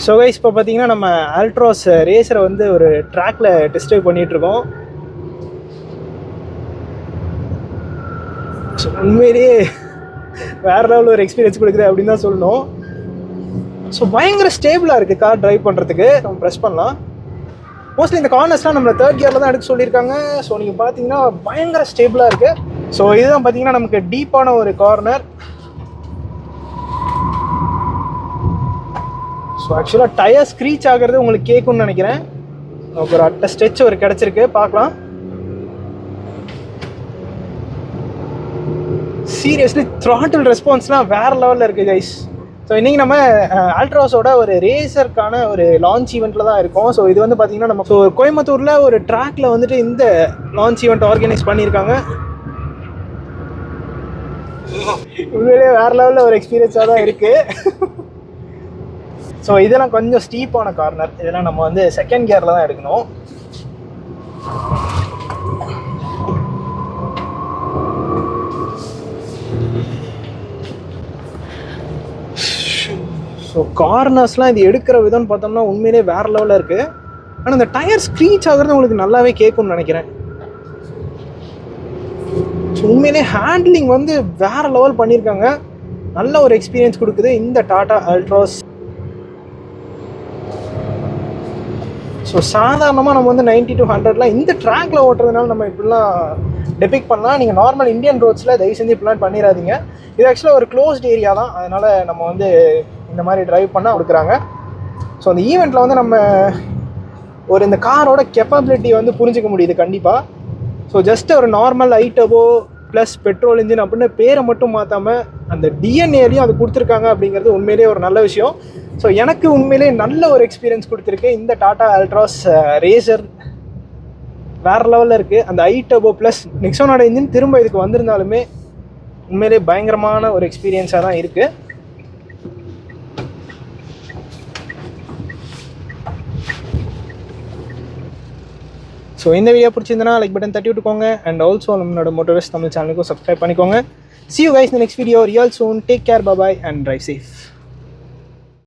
So guys இப்போ பார்த்தீங்கன்னா நம்ம ஆல்ட்ராஸ் ரேசரை வந்து ஒரு ட்ராக்ல டெஸ்ட் ட்ரைவ் பண்ணிகிட்ருக்கோம். ஸோ உண்மையிலேயே வேறு லெவலில் ஒரு எக்ஸ்பீரியன்ஸ் கொடுக்குது அப்படின்னு தான் சொல்லணும். ஸோ பயங்கர ஸ்டேபிளாக இருக்குது கார் ட்ரைவ் பண்ணுறதுக்கு. நம்ம ப்ரெஸ் பண்ணலாம். மோஸ்ட்லி இந்த கார்னர்ஸ்லாம் நம்மளை 3rd கியரில் தான் எடுக்க சொல்லியிருக்காங்க. ஸோ நீங்கள் பார்த்தீங்கன்னா பயங்கர ஸ்டேபிளாக இருக்குது. ஸோ இதுதான் பார்த்தீங்கன்னா நமக்கு டீப்பான ஒரு கார்னர். ஸோ ஆக்சுவலாக டயர் ஸ்க்ரீச் ஆகிறது உங்களுக்கு கேட்கும்னு நினைக்கிறேன். நமக்கு ஒரு அட்ட ஸ்ட்ரெச் ஒரு கிடச்சிருக்கு, பார்க்கலாம். சீரியஸ்லி த்ராட்டில் ரெஸ்பான்ஸ்லாம் வேறு லெவலில் இருக்குது கைஸ். ஸோ இன்றைக்கி நம்ம ஆல்ட்ராஸோட ஒரு ரேசருக்கான ஒரு லான்ச் ஈவெண்ட்டில் தான் இருக்கோம். ஸோ இது வந்து பார்த்திங்கன்னா நம்ம கோயம்புத்தூரில் ஒரு ட்ராக்கில் வந்துட்டு இந்த லான்ச் ஈவெண்ட் ஆர்கனைஸ் பண்ணியிருக்காங்க. உண்மையிலேயே வேறு லெவலில் ஒரு எக்ஸ்பீரியன்ஸாக தான் இருக்குது. ஸோ இதெல்லாம் கொஞ்சம் ஸ்டீப்பான கார்னர். இதெல்லாம் நம்ம வந்து 2nd கியரில் தான் எடுக்கணும். ஸோ கார்னர்ஸ்லாம் இது எடுக்கிற விதம்னு பார்த்தோம்னா உண்மையிலே வேறு லெவலில் இருக்குது. ஆனால் இந்த டயர் ஸ்க்ரீச் ஆகிறது உங்களுக்கு நல்லாவே கேட்கும்னு நினைக்கிறேன். ஸோ உண்மையிலே ஹேண்ட்லிங் வந்து வேறு லெவல் பண்ணியிருக்காங்க. நல்ல ஒரு எக்ஸ்பீரியன்ஸ் கொடுக்குது இந்த டாடா ஆல்ட்ராஸ். ஸோ சாதாரணமாக நம்ம வந்து 90 to 100லாம் இந்த ட்ராக்கில் ஓட்டுறதுனால நம்ம இப்படிலாம் டெபிக் பண்ணலாம். நீங்கள் நார்மல் இந்தியன் ரோட்ஸில் தயவு செஞ்சு இப்படிலாம் பண்ணிடாதீங்க. இது ஆக்சுவலாக ஒரு க்ளோஸ்ட் ஏரியா தான், அதனால் நம்ம வந்து இந்த மாதிரி ட்ரைவ் பண்ணால் கொடுக்குறாங்க. ஸோ அந்த ஈவெண்ட்டில் வந்து நம்ம ஒரு இந்த காரோட கெப்பபிலிட்டி வந்து புரிஞ்சிக்க முடியுது கண்டிப்பாக. ஸோ ஜஸ்ட் ஒரு நார்மல் ஐடபோ ப்ளஸ் பெட்ரோல் இன்ஜின் அப்படின்னு பேரை மட்டும் மாற்றாமல் அந்த டிஎன்ஏலையும் அது கொடுத்துருக்காங்க அப்படிங்கிறது உண்மையிலேயே ஒரு நல்ல விஷயம். ஸோ எனக்கு உண்மையிலே நல்ல ஒரு எக்ஸ்பீரியன்ஸ் கொடுத்துருக்கு இந்த டாடா ஆல்ட்ராஸ் ரேசர். வேறு லெவலில் இருக்குது. அந்த ஐடபோ ப்ளஸ் நிக்ஸானோட இன்ஜின் திரும்ப இதுக்கு வந்திருந்தாலுமே உண்மையிலே பயங்கரமான ஒரு எக்ஸ்பீரியன்ஸாக தான் இருக்குது. ஸோ இந்த வீடியோ பிடிச்சிருந்தனா லைக் பட்டன் தட்டி விட்டுக்கோங்க. அண்ட் ஆல்சோ நம்மளோட மோட்டோவேஸ் தமிழ் சேனலுக்கும் சப்ஸ்கிரைப் பண்ணிக்கோங்க. See you guys in the next video real soon. Take care, bye bye and drive safe.